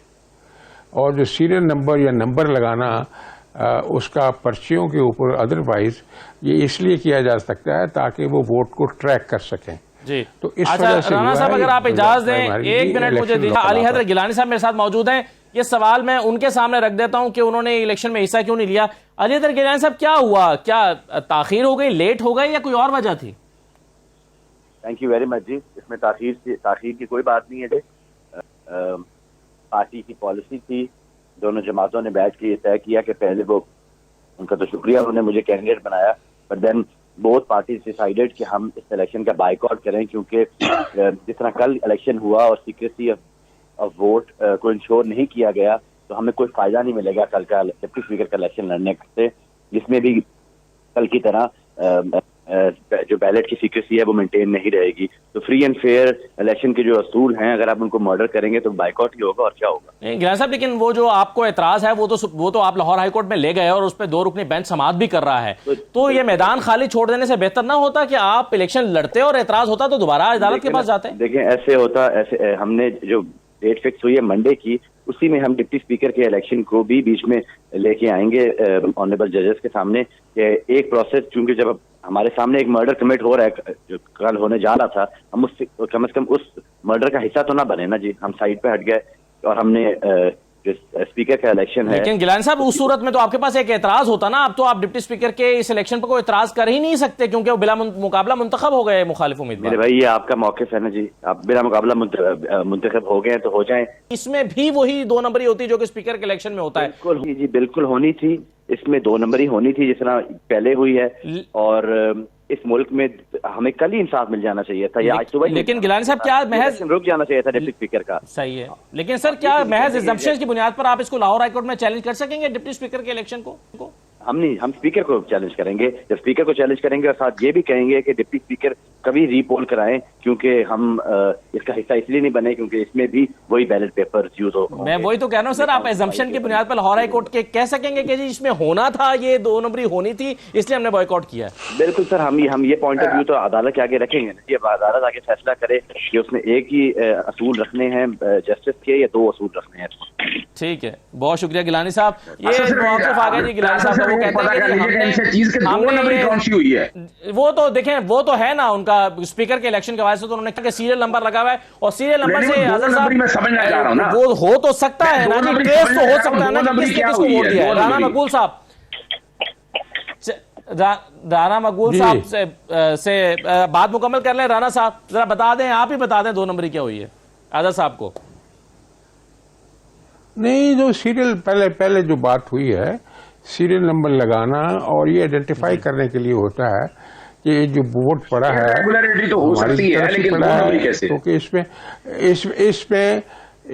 और जो सीरियल नंबर या नंबर लगाना उसका पर्चियों के ऊपर अदरवाइज, ये इसलिए किया जा सकता है ताकि वो वोट को ट्रैक कर सकें जी। तो इस अच्छा वजह से राना साहब, अगर आप इजाज़त दें 1 मिनट मुझे दीजिए। अली हैदर गिलानी साहब मेरे साथ मौजूद हैं, ये सवाल मैं उनके सामने रख देता हूं कि उन्होंने इलेक्शन में हिस्सा क्यों नहीं लिया। अली हैदर गिलानी साहब, क्या हुआ, क्या ताखीर हो गई, लेट हो गई, या कोई और वजह थी? थैंक यू वेरी मच जी। इसमें ताखीर की कोई बात नहीं है जी। पार्टी की पॉलिसी थी, दोनों जमातों ने बैठ के ये तय किया कि पहले वो, उनका तो शुक्रिया, उन्होंने मुझे कैंडिडेट बनाया, but then both parties decided कि हम इस इलेक्शन का बाइकआउट करें, क्योंकि जिस तरह कल इलेक्शन हुआ और सीक्रेसी ऑफ वोट को इंश्योर नहीं किया गया, तो हमें कोई फायदा नहीं मिलेगा कल का डिप्टी स्पीकर का इलेक्शन लड़ने से, जिसमें भी कल की तरह जो बैलेट की सीक्रेसी है वो मेंटेन नहीं रहेगी। तो फ्री एंड फेयर इलेक्शन के जो असूल हैं, अगर आप उनको मर्डर करेंगे तो बाइकआउट ही होगा, और क्या होगा। गिलानी साहब, लेकिन वो जो आपको एतराज है वो तो आप लाहौर हाईकोर्ट में ले गए और उस पर 2 रुकनी बेंच समाअत भी कर रहा है, तो ये मैदान खाली छोड़ देने से बेहतर ना होता कि आप इलेक्शन लड़ते और एतराज होता तो दोबारा अदालत के पास जाते? देखिए ऐसे होता, ऐसे हमने जो डेट फिक्स हुई है मंडे की, उसी में हम डिप्टी स्पीकर के इलेक्शन को भी बीच में लेके आएंगे ऑनरेबल जजेस के सामने। एक प्रोसेस, चूंकि जब हमारे सामने एक मर्डर कमिट हो रहा है जो कल होने जा रहा था, हम उससे कम से कम उस मर्डर का हिस्सा तो ना बने ना जी। हम साइड पे हट गए और हमने जो स्पीकर का इलेक्शन है। लेकिन गिलानी साहब, उस सूरत में तो आपके पास एक एतराज होता ना, अब तो आप डिप्टी स्पीकर के इस इलेक्शन पर कोई एतराज कर ही नहीं सकते, क्योंकि वो बिला मुकाबला मुंतखब हो गए मुखालिफ उम्मीदवार। मेरे भाई, ये आपका मौक़िफ़ है ना जी, आप बिला मुकाबला मुंतखब हो गए तो हो जाएं। इसमें भी वही 2 नंबरी होती है जो कि स्पीकर के इलेक्शन में होता है। बिल्कुल जी, बिल्कुल होनी थी, इसमें 2 नंबरी होनी थी जिस तरह पहले हुई है, और इस मुल्क में हमें कल ही इंसाफ मिल जाना चाहिए था, या आज सुबह। लेकिन गिलानी साहब, क्या महज रुक जाना चाहिए था डिप्टी स्पीकर का? सही है, लेकिन सर क्या महज एग्जम्पशन की बुनियाद पर आप इसको लाहौर हाईकोर्ट में चैलेंज कर सकेंगे डिप्टी स्पीकर के इलेक्शन को? हम स्पीकर को चैलेंज करेंगे। जब स्पीकर को चैलेंज करेंगे और साथ ये भी कहेंगे कि डिप्टी स्पीकर कभी रीपोल कराएं, क्योंकि हम इसका हिस्सा इसलिए नहीं बने क्योंकि इसमें भी वही बैलेट पेपर यूज हो। मैं वही तो कह रहा हूँ सर, आप एग्जम्पशन की बुनियाद पर लाहौर हाईकोर्ट के कह सकेंगे कि जी इसमें होना था, ये 2 नंबरी होनी थी, इसलिए हमने बॉयकॉट किया। बिल्कुल सर, हम ये पॉइंट ऑफ व्यू तो अदालत के आगे रखेंगे ना जी। अब अदालत आगे फैसला करे कि उसने एक ही असूल रखने हैं जस्टिस के या 2 असूल रखने हैं। ठीक है, बहुत शुक्रिया गिलानी साहब। ये मौक़िफ़ आ गया जी गिलानी साहब का, वो कहते हैं वो तो देखें, वो तो है ना उनका स्पीकर के इलेक्शन के वजह से, तो उन्होंने कहा कि सीरियल नंबर लगा हुआ है, और सीरियल नंबर से वो हो तो सकता है ना जी, केस तो हो सकता है ना कि किसने किसको वोट दिया है। राना मकबूल साहब, राना मकबूल साहब से बात मुकम्मल कर लें। राना साहब जरा बता दें, आप ही बता दें 2 नंबरी क्या हुई है आज़ाद साहब को। नहीं, जो सीरियल पहले जो बात हुई है, सीरियल नंबर लगाना और ये आइडेंटिफाई करने के लिए होता है कि जो वोट पड़ा है रेगुलरिटी तो हो हमारी सकती है, तरफ से लेकिन पड़ा होना भी है, कैसे? क्योंकि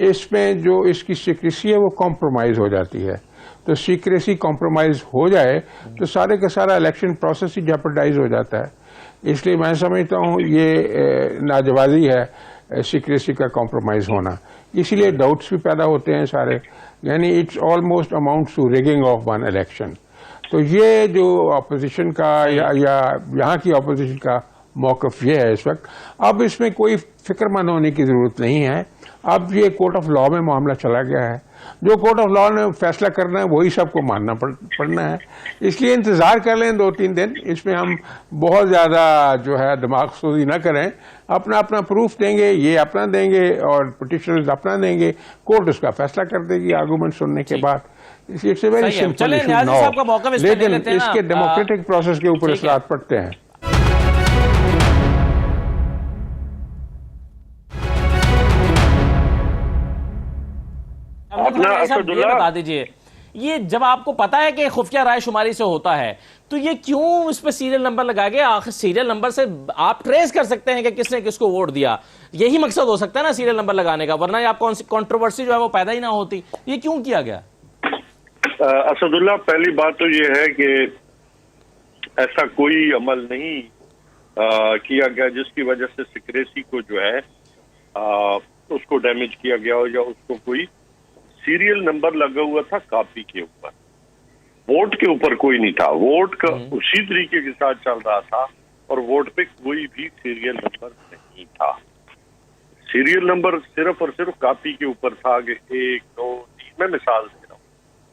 इसमें जो इसकी सीक्रेसी है वो कॉम्प्रोमाइज हो जाती है। तो सीक्रेसी कॉम्प्रोमाइज हो जाए तो सारे का सारा इलेक्शन प्रोसेस ही जेपरडाइज हो जाता है। इसलिए मैं समझता हूँ ये नाजवाजी है सीक्रेसी का कॉम्प्रोमाइज होना, इसीलिए डाउट्स भी पैदा होते हैं सारे, यानी it's almost amounts to rigging of one election. तो ये जो ऑपोजिशन का या यहाँ की ऑपोजिशन का मौकफ ये है इस वक्त। अब इसमें कोई फिक्रमंद होने की जरूरत नहीं है, अब ये कोर्ट ऑफ लॉ में मामला चला गया है, जो कोर्ट ऑफ लॉ ने फैसला करना है वही सबको मानना पड़ना है। इसलिए इंतजार कर लें 2-3 दिन, इसमें हम बहुत ज्यादा जो है दिमाग सोजी न करें, अपना अपना प्रूफ देंगे, ये अपना देंगे और पिटिशनर्स अपना देंगे, कोर्ट उसका फैसला कर देगी आर्गूमेंट सुनने के बाद। It's a very simple issue now, लेकिन इसके डेमोक्रेटिक प्रोसेस के ऊपर असरात पड़ते हैं। ये बता दीजिए, ये जब आपको पता है कि खुफिया राय शुमारी से होता है तो ये क्यों इस पे सीरियल नंबर लगा के, आखिर सीरियल नंबर से आप ट्रेस कर सकते हैं कि किसने किसको वोट दिया, यही मकसद हो सकता है ना सीरियल नंबर लगाने का, वरना आप कंट्रोवर्सी जो है वो पैदा ही ना होती। ये क्यों किया गया? असदुल्ला, पहली बात तो ये है कि ऐसा कोई अमल नहीं किया गया जिसकी वजह से सिक्रेसी को जो है उसको डैमेज किया गया हो, या उसको कोई सीरियल नंबर लगा हुआ था कॉपी के ऊपर, वोट के ऊपर कोई नहीं था, वोट का उसी तरीके के साथ चल रहा था और वोट पे कोई भी सीरियल नंबर नहीं था। सीरियल नंबर सिर्फ और सिर्फ कॉपी के ऊपर था कि 1, 2, 3, मैं मिसाल दे रहा हूँ,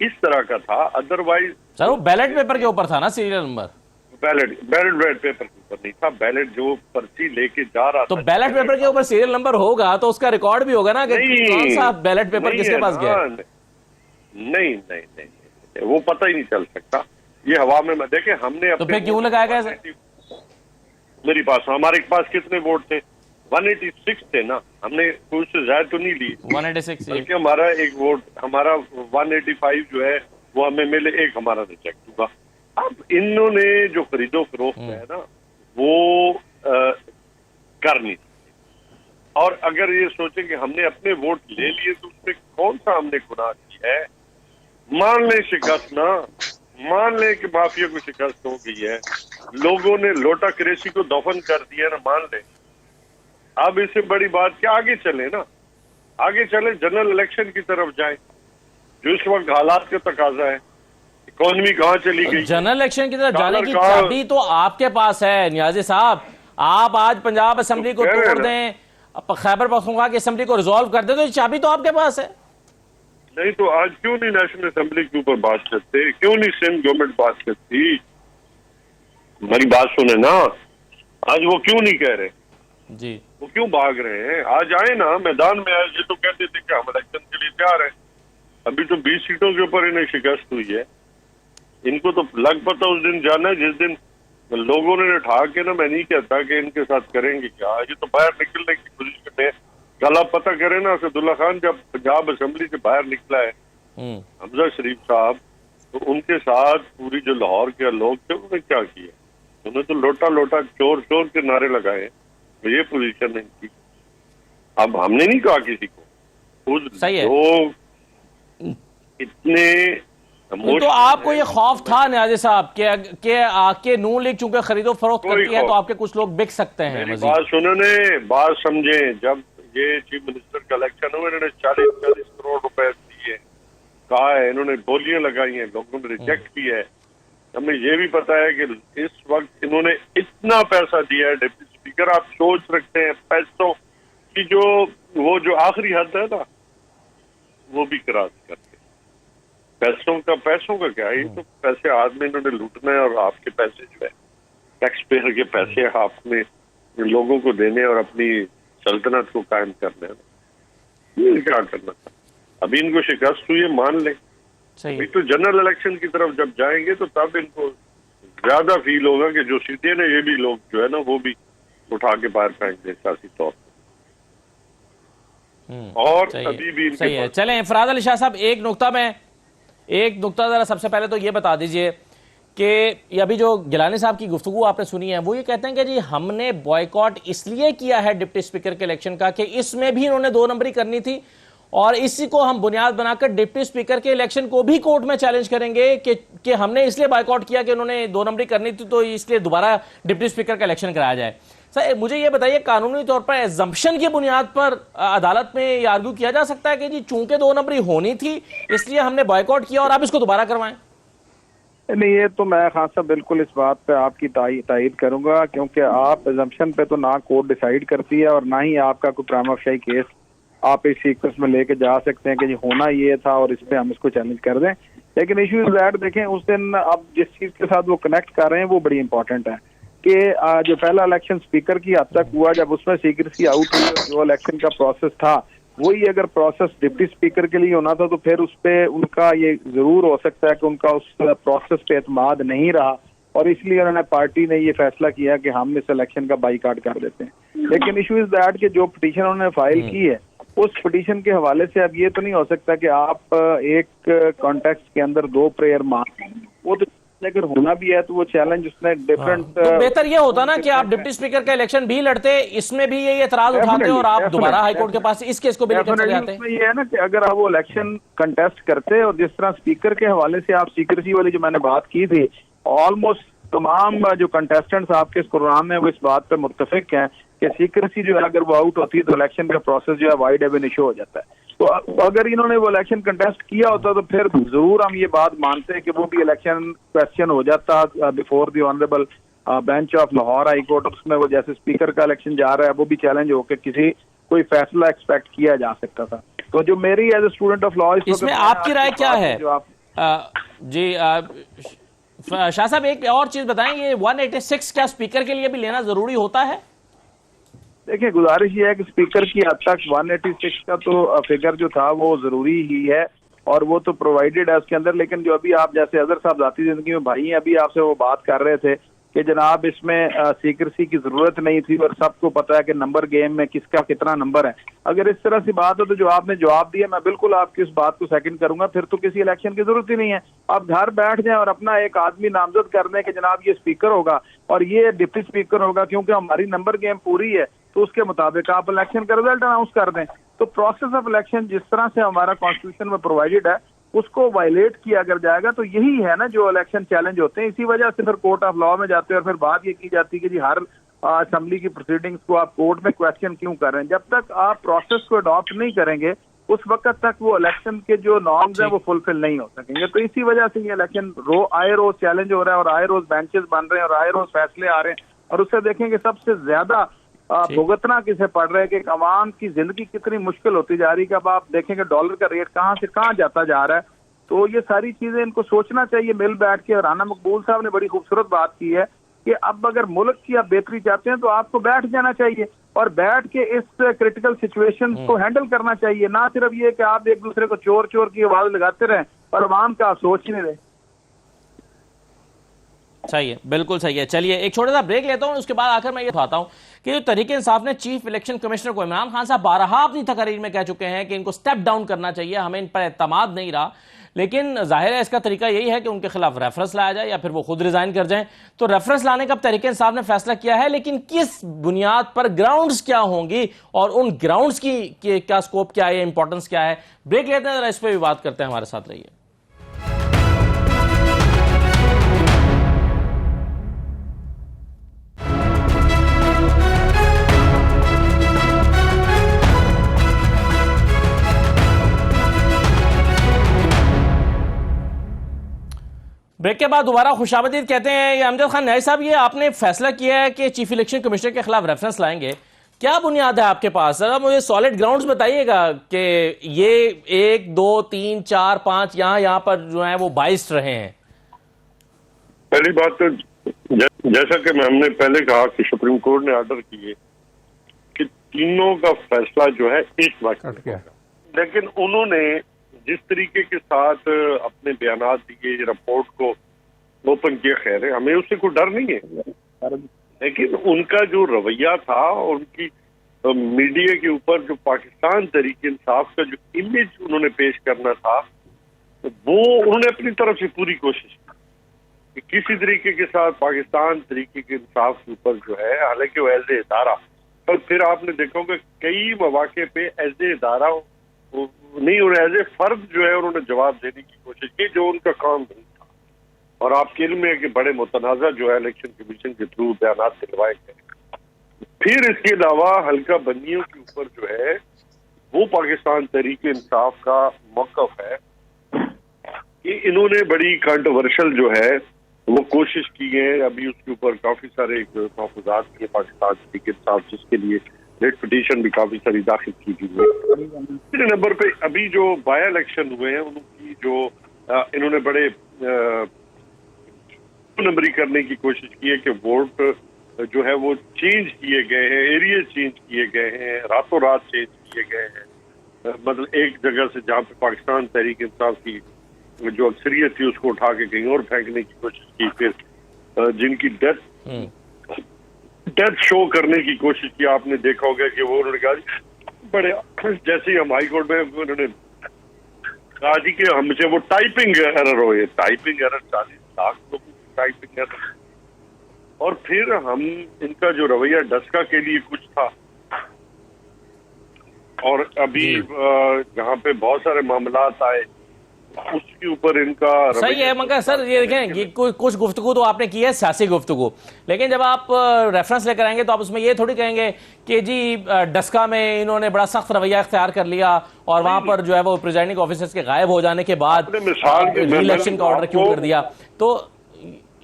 इस तरह का था। अदरवाइज सर वो बैलेट पेपर के ऊपर था ना सीरियल नंबर, बैलेट पेपर के ऊपर नहीं था। बैलेट जो पर्ची लेके जा रहा तो था, बैलेट पेपर के ऊपर सीरियल नंबर होगा तो उसका रिकॉर्ड भी होगा ना कि कौन सा बैलेट पेपर किसके पास गया। नहीं, वो पता ही नहीं चल सकता, ये हवा में देखे हमने। तो फिर क्यों लगाया गया सर? मेरी पास, हमारे पास कितने वोट थे? 186 थे ना, हमने उससे ज्यादा तो नहीं ली 186, बल्कि हमारा एक वोट, हमारा 185 जो है वो हमें मिले, एक हमारा रिजेक्ट हुआ। अब इन्होंने जो खरीदो फरोख्त है ना वो कर नहीं सकते, और अगर ये सोचे कि हमने अपने वोट ले लिए तो उसमें कौन सा हमने गुनाह किया है। मान ले शिकस्त ना, मान ले कि माफिया को शिकस्त हो गई है, लोगों ने लोटा क्रेसी को दफन कर दिया ना, मान ले। अब इससे बड़ी बात क्या, आगे चले ना, आगे चले, जनरल इलेक्शन की तरफ जाए, जो इस वक्त हालात का तकाजा है। इकोनॉमी कहाँ चली गई? जनरल इलेक्शन की तरफ जाने की चाबी तो आपके पास है नियाजी साहब। आप आज पंजाब असेंबली को तोड़ दें, खैबर पख्तूनख्वा की असेंबली को रिजॉल्व कर दे, तो चाबी तो आपके पास है। नहीं तो आज क्यों नहीं नेशनल असेंबली के ऊपर बात करते, क्यों नहीं सिंध गवर्नमेंट बात करती? मेरी बात सुने ना, आज वो क्यों नहीं कह रहे जी, वो क्यों भाग रहे हैं? आज आए ना मैदान में, आज ये तो कहते थे कि हम इलेक्शन के लिए तैयार हैं। अभी तो 20 सीटों के ऊपर इन्हें शिकस्त हुई है। इनको तो लग पता उस दिन जाना है जिस दिन लोगों ने ठा के ना, मैं नहीं कहता कि इनके साथ करेंगे क्या, ये तो बाहर निकलने की पोजीशन है। कल आप पता करें ना, असदुल्ला खान जब पंजाब असेंबली से बाहर निकला है हमजा शरीफ साहब, तो उनके साथ पूरी जो लाहौर के लोग थे उन्होंने क्या किया, उन्होंने तो लोटा लोटा चोर चोर के नारे लगाए। तो ये पोजीशन है इनकी। अब हमने नहीं कहा किसी को, लोग इतने तो आपको ये खौफ था नियाजी साहब के नून लीग चूंकि खरीदो फरोख्त करती है तो आपके कुछ लोग बिक सकते हैं। बात सुनो, बात समझे, जब ये चीफ मिनिस्टर का इलेक्शन हुआ, इन्होंने 40 करोड़ रुपए दिए, कहा है, इन्होंने बोलियां लगाई हैं, लोगों ने रिजेक्ट किया है। हमें ये भी पता है कि इस वक्त इन्होंने इतना पैसा दिया है। डिप्टी स्पीकर, आप सोच रखते हैं पैसों की वो जो आखिरी हद है ना, वो भी क्रॉस करते। पैसों का क्या है, ये तो पैसे हाथ में इन्होंने लूटना है, और आपके पैसे जो है टैक्स पेयर के पैसे आपने लोगों को देने और अपनी सल्तनत को कायम करना है। ये क्या करना था? अभी इनको शिकस्त हुई है, मान लें। अभी तो जनरल इलेक्शन की तरफ जब जाएंगे तो तब इनको ज्यादा फील होगा कि जो सीटें ना, ये भी लोग जो है ना वो भी उठा के बाहर फेंक दें सियासी तौर पर। और अभी भी सही है। चलें, फराज अली शाह साहब, एक नुकता में एक नुकता जरा सबसे पहले तो ये बता दीजिए कि ये अभी जो गिलानी साहब की गुफ्तगू आपने सुनी है, वो ये कहते हैं कि जी हमने बॉयकॉट इसलिए किया है डिप्टी स्पीकर के इलेक्शन का कि इसमें भी इन्होंने 2 नंबरी करनी थी और इसी को हम बुनियाद बनाकर डिप्टी स्पीकर के इलेक्शन को भी कोर्ट में चैलेंज करेंगे कि हमने इसलिए बॉयकॉट किया कि उन्होंने 2 नंबरी करनी थी, तो इसलिए दोबारा डिप्टी स्पीकर का इलेक्शन कराया जाए। सर मुझे ये बताइए, कानूनी तौर पर एजम्पशन की बुनियाद पर अदालत में ये आर्ग्यू किया जा सकता है कि जी चूंकि 2 नंबरी होनी थी इसलिए हमने बॉयकॉट किया और आप इसको दोबारा करवाएं? नहीं, ये तो मैं खान साहब बिल्कुल इस बात पे आपकी तायीद करूंगा, क्योंकि आप एजम्पशन पे तो ना कोर्ट डिसाइड करती है और ना ही आपका कोई प्राइमा फेसी केस आप इस सीक्वेंस में लेके जा सकते हैं कि जी होना ये था और इस पे हम इसको चैलेंज कर दें। लेकिन इशू इज दैट, देखें उस दिन आप जिस चीज के साथ वो कनेक्ट कर रहे हैं वो बड़ी इंपॉर्टेंट है कि जो पहला इलेक्शन स्पीकर की हद तक हुआ, जब उसमें सीक्रेसी आउट हुई और जो इलेक्शन का प्रोसेस था वही अगर प्रोसेस डिप्टी स्पीकर के लिए होना था तो फिर उस पे उनका ये जरूर हो सकता है कि उनका उस प्रोसेस पे एतमाद नहीं रहा और इसलिए उन्होंने पार्टी ने ये फैसला किया कि हम इस इलेक्शन का बाइकाट कर देते हैं। लेकिन इशू इज दैट कि जो पिटीशन उन्होंने फाइल की है उस पिटीशन के हवाले से अब ये तो नहीं हो सकता कि आप एक कॉन्टेक्स्ट के अंदर 2 प्रेयर मांग, वो तो अगर होना भी है तो वो चैलेंज उसने डिफरेंट तो बेहतर ये होता ना कि आप डिप्टी स्पीकर का इलेक्शन भी लड़ते, इसमें भी ये एतराज उठाते और आप दोबारा हाईकोर्ट के पास इस केस को भी लेकर चले जाते। उसमें ये है ना कि अगर आप वो इलेक्शन कंटेस्ट करते और जिस तरह स्पीकर के हवाले से आप सीक्रेसी वाली जो मैंने बात की थी, ऑलमोस्ट तमाम जो कंटेस्टेंट्स आपके इस प्रोग्राम में वो इस बात पे मुत्तफिक हैं कि सीक्रेसी जो है अगर वो आउट होती है तो इलेक्शन का प्रोसेस जो है वाइड एब इशू हो जाता है। तो अगर इन्होंने वो इलेक्शन कंटेस्ट किया होता तो फिर जरूर हम ये बात मानते हैं कि वो भी इलेक्शन क्वेश्चन हो जाता before the honourable bench of Lahore high court. उसमें वो जैसे स्पीकर का इलेक्शन जा रहा है वो भी चैलेंज होकर किसी कोई फैसला एक्सपेक्ट किया जा सकता था। तो जो मेरी as a student of law इसमें आपकी राय क्या है? जी शाह साहब एक और चीज बताएं, ये 186 क्या स्पीकर के लिए भी लेना जरूरी होता है? देखिए, गुजारिश ये है कि स्पीकर की हद तक 186 का तो फिगर जो था वो जरूरी ही है और वो तो प्रोवाइडेड है उसके अंदर। लेकिन जो अभी आप जैसे अजहर साहब जाती जिंदगी में भाई हैं, अभी आपसे वो बात कर रहे थे कि जनाब इसमें सीक्रेसी की जरूरत नहीं थी और सबको पता है कि नंबर गेम में किसका कितना नंबर है। अगर इस तरह से बात हो तो जो आपने जवाब दिया मैं बिल्कुल आपकी उस बात को सेकंड करूंगा। फिर तो किसी इलेक्शन की जरूरत ही नहीं है, आप घर बैठ जाएं और अपना एक आदमी नामजद कर दें कि जनाब ये स्पीकर होगा और ये डिप्टी स्पीकर होगा, क्योंकि हमारी नंबर गेम पूरी है तो उसके मुताबिक आप इलेक्शन का रिजल्ट अनाउंस कर दें। तो प्रोसेस ऑफ इलेक्शन जिस तरह से हमारा कॉन्स्टिट्यूशन में प्रोवाइडेड है उसको वायलेट किया अगर जाएगा तो यही है ना जो इलेक्शन चैलेंज होते हैं। इसी वजह से फिर कोर्ट ऑफ लॉ में जाते हैं और फिर बात ये की जाती है कि जी हर असेंबली की प्रोसीडिंग्स को आप कोर्ट में क्वेश्चन क्यों कर रहे हैं। जब तक आप प्रोसेस को अडॉप्ट नहीं करेंगे उस वक्त तक वो इलेक्शन के जो नॉर्म्स हैं वो फुलफिल नहीं हो सकेंगे। तो इसी वजह से ये इलेक्शन आए रोज चैलेंज हो रहा है और आए रोज बेंचेस बन रहे हैं और आए रोज फैसले आ रहे हैं और उससे देखेंगे सबसे ज्यादा भुगतना किसे पड़ रहा है कि अवाम की जिंदगी कितनी मुश्किल होती जा रही है। कि अब आप देखेंगे डॉलर का रेट कहाँ से कहाँ जाता जा रहा है। तो ये सारी चीजें इनको सोचना चाहिए मिल बैठ के। और राना मकबूल साहब ने बड़ी खूबसूरत बात की है कि अब अगर मुल्क की आप बेहतरी चाहते हैं तो आपको बैठ जाना चाहिए और बैठ के इस क्रिटिकल सिचुएशन को हैंडल करना चाहिए, ना सिर्फ ये कि आप एक दूसरे को चोर चोर की आवाज लगाते रहें और अवाम का आप सोच ही नहीं रहे। सही है, बिल्कुल सही है। चलिए एक छोटा सा ब्रेक लेता हूं, उसके बाद आकर मैं ये बताता हूं कि जो तहरीक इंसाफ ने चीफ इलेक्शन कमिश्नर को इमरान खान साहब बारहा अपनी तकरीर में कह चुके हैं कि इनको स्टेप डाउन करना चाहिए, हमें इन पर एतमाद नहीं रहा। लेकिन जाहिर है इसका तरीका यही है कि उनके खिलाफ रेफरेंस लाया जाए या फिर वो खुद रिजाइन कर जाएं। तो रेफरेंस लाने का तहरीक इंसाफ ने फैसला किया है, लेकिन किस बुनियाद पर, ग्राउंड्स क्या होंगी और उन ग्राउंड्स की क्या स्कोप क्या है, इंपॉर्टेंस क्या है। ब्रेक लेते हैं, जरा इस पर भी बात करते हैं, हमारे साथ रहिए। ब्रेक के बाद दोबारा खुशामदीद कहते हैं। ये अमजद खान न्याई साहब, ये आपने फैसला किया है कि चीफ इलेक्शन कमिश्नर के खिलाफ रेफरेंस लाएंगे, क्या बुनियाद है आपके पास? जरा मुझे सॉलिड ग्राउंड्स बताइएगा कि ये 1 2 3 4 5 यहाँ पर जो है वो बाइस्ड रहे हैं। पहली बात तो जैसा कि हमने पहले कहा कि सुप्रीम कोर्ट ने ऑर्डर किए कि तीनों का फैसला जो है एक वक्त, लेकिन उन्होंने जिस तरीके के साथ अपने बयानात दिए, रिपोर्ट को ओपन किया, खैर है, हमें उससे कोई डर नहीं है, लेकिन उनका जो रवैया था और उनकी मीडिया के ऊपर जो पाकिस्तान तहरीक इंसाफ का जो इमेज उन्होंने पेश करना था वो उन्होंने अपनी तरफ से पूरी कोशिश की कि किसी तरीके के साथ पाकिस्तान तरीके के इंसाफ के ऊपर जो है, हालांकि वो एज ए इदारा, पर फिर आपने देखा होगा कई मौके पे एज ए इदारा नहीं, उन्हें एज ए फर्द जो है उन्होंने जवाब देने की कोशिश की, जो उनका काम नहीं था। और आपके इल्म में कि बड़े मुतनाज़ा जो है इलेक्शन कमीशन के थ्रू बयान दिलवाए गए। फिर इसके अलावा हल्का बंदियों के ऊपर जो है वो पाकिस्तान तहरीक इंसाफ का मौक़िफ़ है कि इन्होंने बड़ी कंट्रोवर्शियल जो है वो कोशिश की है। अभी उसके ऊपर काफी सारे तहफ़्फ़ुज़ात किए पाकिस्तान तहरीक इंसाफ, जिसके लिए रेट पिटीशन भी काफी सारी दाखिल की गई है। तीसरे नंबर पे अभी जो बाय इलेक्शन हुए हैं उनकी जो इन्होंने बड़े नंबरी करने की कोशिश की है कि वोट जो है वो चेंज किए गए हैं, एरिया चेंज किए गए हैं, रातों रात चेंज किए गए हैं। मतलब एक जगह से जहाँ पे पाकिस्तान तहरीक इंसाफ की जो अक्सरियत थी उसको उठा के कहीं और फेंकने की कोशिश की, फिर जिनकी डेथ शो करने की कोशिश की। आपने देखा होगा कि वो उन्होंने कहा बड़े, जैसे ही हम हाई कोर्ट में उन्होंने कहा जी कि हमसे वो टाइपिंग एरर हो, टाइपिंग एरर 40 लाख लोगों की टाइपिंग एरर। और फिर हम इनका जो रवैया डस्का के लिए कुछ था, और अभी जहाँ पे बहुत सारे मामलात आए उसके ऊपर इनका सही है। मगर सर ये देखें, ये कुछ गुफ्तगू तो आपने की है सियासी गुफ्तगू, लेकिन जब आप रेफरेंस लेकर आएंगे तो आप उसमें ये थोड़ी कहेंगे कि जी डस्का में इन्होंने बड़ा सख्त रवैया इख्तियार कर लिया और वहां पर जो है वो प्रिजाइडिंग ऑफिसर्स के गायब हो जाने के बाद इलेक्शन का ऑर्डर क्यों कर दिया। तो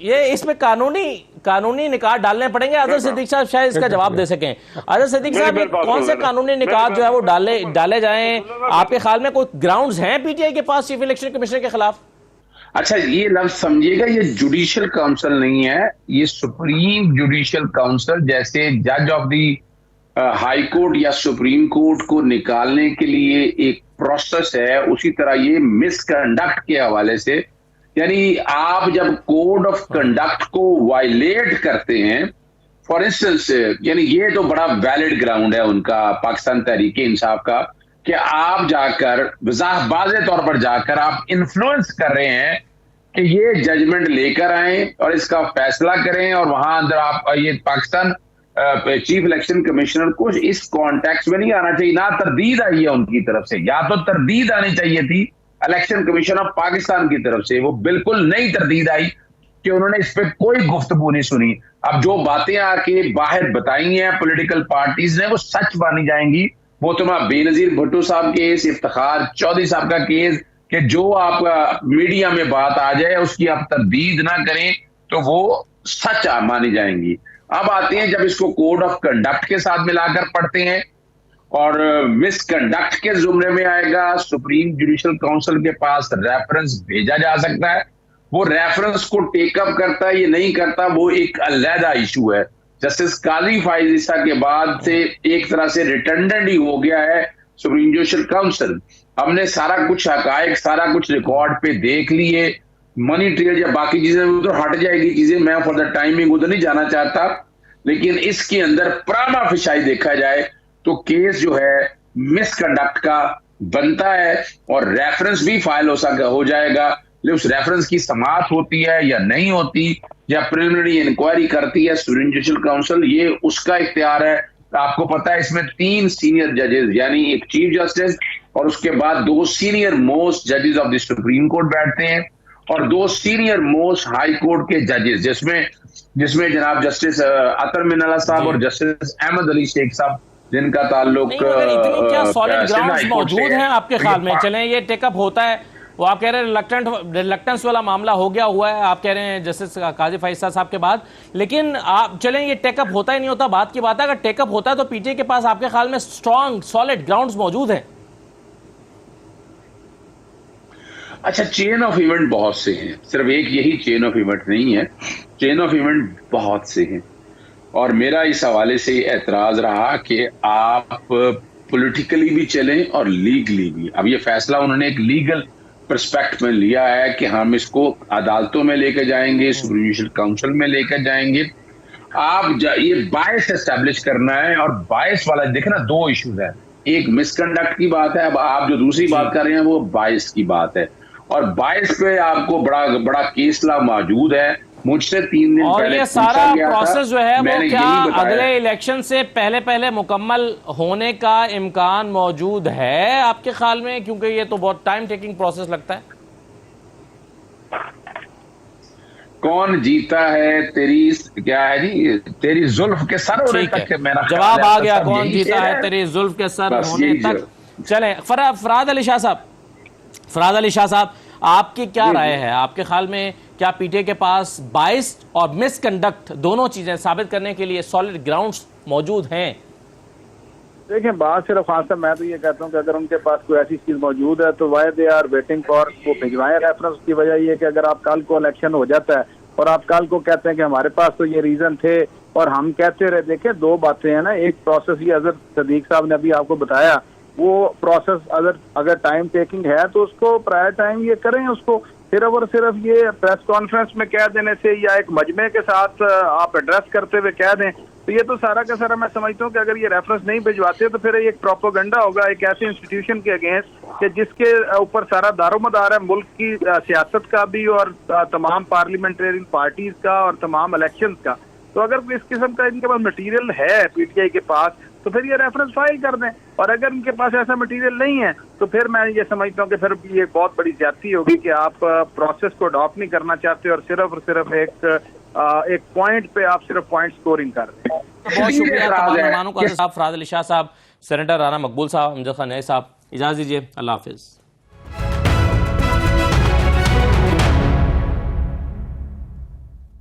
ये इसमें कानूनी निकात डालने पड़ेंगे। अजहर सिद्दीक साहब शायद इसका जवाब दे सकें। अजहर सिद्दीक साहब, कौन से कानूनी निकात जो है वो डाले जाएं? आपके ख्याल में कोई ग्राउंड्स हैं पीटीआई के पास चीफ इलेक्शन कमिश्नर के खिलाफ? अच्छा, ये लफ्ज समझिएगा, ये जुडिशियल काउंसिल नहीं है, ये सुप्रीम जुडिशियल काउंसिल। जैसे जज ऑफ दी हाई कोर्ट या सुप्रीम कोर्ट को निकालने के लिए एक प्रोसेस है, उसी तरह ये मिसकंडक्ट के हवाले से, यानी आप जब कोड ऑफ कंडक्ट को वायलेट करते हैं, फॉर इंस्टेंस, यानी ये तो बड़ा वैलिड ग्राउंड है उनका, पाकिस्तान तहरीक इंसाफ का, कि आप जाकर वाज़ेह तौर पर जाकर आप इन्फ्लुएंस कर रहे हैं कि ये जजमेंट लेकर आए और इसका फैसला करें, और वहां अंदर आप ये पाकिस्तान चीफ इलेक्शन कमिश्नर को इस कॉन्टेक्स्ट में नहीं आना चाहिए। ना तरदीद आई है उनकी तरफ से, या तो तरदीद आनी चाहिए थी इलेक्शन कमीशन ऑफ पाकिस्तान की तरफ से, वो बिल्कुल नई तरदीद आई कि उन्होंने इस पे कोई गुफ्तगू नहीं सुनी। अब जो बातें आके बाहर बताई हैं पॉलिटिकल पार्टीज ने, वो सच मानी जाएंगी। वो तुम्हारा बेनजीर भुट्टो साहब केस, इफ्तिखार चौधरी साहब का केस, कि जो आप मीडिया में बात आ जाए उसकी आप तरदीद ना करें तो वो सच मानी जाएंगी। अब आते हैं जब इसको कोड ऑफ कंडक्ट के साथ मिलाकर पढ़ते हैं और मिसकंडक्ट के जुमरे में आएगा, सुप्रीम जुडिशियल काउंसिल के पास रेफरेंस भेजा जा सकता है। वो रेफरेंस को टेकअप करता है, ये नहीं करता, वो एक अलग इशू है। जस्टिस काजी फाइज ईसा के बाद से एक तरह से रिटर्डेंट ही हो गया है सुप्रीम जुडिशियल काउंसिल। हमने सारा कुछ हकायक, सारा कुछ रिकॉर्ड पे देख लिए, मनी ट्रेल या बाकी चीजें उधर हट जाएगी चीजें, मैं फॉर द टाइमिंग उधर नहीं जाना चाहता। लेकिन इसके अंदर प्रामा फिशाई देखा जाए तो केस जो है मिसकंडक्ट का बनता है और रेफरेंस भी फाइल हो जाएगा। लेकिन उस रेफरेंस की समाअत होती है या नहीं होती, या प्रिलिमिनरी इंक्वायरी करती है सुप्रीम जुडिशियल काउंसिल, ये उसका इख्तियार है। आपको पता है इसमें 3 सीनियर जजेस, यानी एक चीफ जस्टिस और उसके बाद 2 सीनियर मोस्ट जजेस ऑफ द सुप्रीम कोर्ट बैठते हैं, और 2 सीनियर मोस्ट हाई कोर्ट के जजेस, जिसमें जनाब जस्टिस अतर मिनाला साहब और जस्टिस अहमद अली शेख साहब, जिनका ताल्लुक इतनी क्या सॉलिड ग्राउंड्स मौजूद हैं आपके ख्याल में? चलें, ये टेकअप होता है, वो आप कह रहे हैं रिलक्टेंस वाला मामला हो गया हुआ है, आप कह रहे हैं जस्टिस काजी फैसला साहब के बाद, लेकिन आप चलें ये टेकअप होता ही नहीं होता, बात की बात है। अगर टेकअप होता है तो पीटीआई के पास आपके ख्याल में स्ट्रॉन्ग सॉलिड ग्राउंड्स मौजूद हैं? अच्छा, चेन ऑफ इवेंट बहुत से हैं, सिर्फ एक यही चेन ऑफ इवेंट नहीं है, चेन ऑफ इवेंट बहुत से हैं। और मेरा इस हवाले से एतराज रहा कि आप पॉलिटिकली भी चलें और लीगली भी। अब ये फैसला उन्होंने एक लीगल पर्सपेक्ट में लिया है कि हम इसको अदालतों में लेकर जाएंगे, सुप्रीम जुडिशियल काउंसिल में लेकर जाएंगे। आप ये बायस एस्टेब्लिश करना है, और बायस वाला देखें ना, 2 इश्यूज है, एक मिसकंडक्ट की बात है, अब आप जो दूसरी बात कर रहे हैं वो बायस की बात है। और 22 पे आपको बड़ा बड़ा केसला मौजूद है। मुझसे 3 दिन और पहले ये सारा पूछा गया था, प्रोसेस जो है वो मैंने क्या यही बताया। अगले इलेक्शन से पहले पहले मुकम्मल होने का इम्कान मौजूद है आपके ख्याल में, क्योंकि ये तो बहुत टाइम टेकिंग प्रोसेस लगता है। कौन जीता है तेरी क्या है जी, तेरी जुल्फ के सर होने ठीक तक है, मेरा जवाब ख्याल आ है, गया, सब कौन यही जीता शेर है तेरी जुल्फ के सर बस होने यही तक। चले फराद अली शाह साहब, फराद अली शाह साहब, आपकी क्या राय है? आपके ख्याल में क्या पीटीआई के पास बाइस्ड और मिसकंडक्ट दोनों चीजें साबित करने के लिए सॉलिड ग्राउंड्स मौजूद हैं? देखिए, बात सिर्फ खान साहब, मैं तो ये कहता हूँ कि अगर उनके पास कोई ऐसी चीज मौजूद है तो why they are waiting for वो भिजवाएं रेफरेंस। की वजह ये है कि अगर आप कल को इलेक्शन हो जाता है और आप कल को कहते हैं कि हमारे पास तो ये रीजन थे और हम कहते रहे, देखिए दो बातें हैं ना, एक प्रोसेस ये अजहर सदीक साहब ने अभी आपको बताया, वो प्रोसेस अगर टाइम टेकिंग है तो उसको प्रायर टाइम ये करें, उसको सिर्फ और सिर्फ ये प्रेस कॉन्फ्रेंस में कह देने से या एक मजमे के साथ आप एड्रेस करते हुए कह दें, तो ये तो सारा का सारा मैं समझता हूँ कि अगर ये रेफरेंस नहीं भिजवाते तो फिर एक प्रोपोगंडा होगा एक ऐसे इंस्टीट्यूशन के अगेंस्ट कि जिसके ऊपर सारा दारोमदार है मुल्क की सियासत का भी और तमाम पार्लियामेंटेरियन पार्टीज का और तमाम इलेक्शंस का। तो अगर इस किस्म का इनके पास मटेरियल है पीटीआई के पास तो फिर ये रेफरेंस फाइल कर दें, और अगर इनके पास ऐसा मटेरियल नहीं है तो फिर मैं ये समझता हूँ कि फिर ये बहुत बड़ी ज्यादती होगी कि आप प्रोसेस को अडॉप्ट नहीं करना चाहते और सिर्फ एक पॉइंट पे आप सिर्फ पॉइंट स्कोरिंग कर रहे हैं। बहुत शुक्रिया तमाम मेहमानों का। फराद अली शाह साहब, सेनेटर राना मकबूल साहब, अमजद खान नई साहब, इजाज़त दीजिए, अल्लाह हाफिज।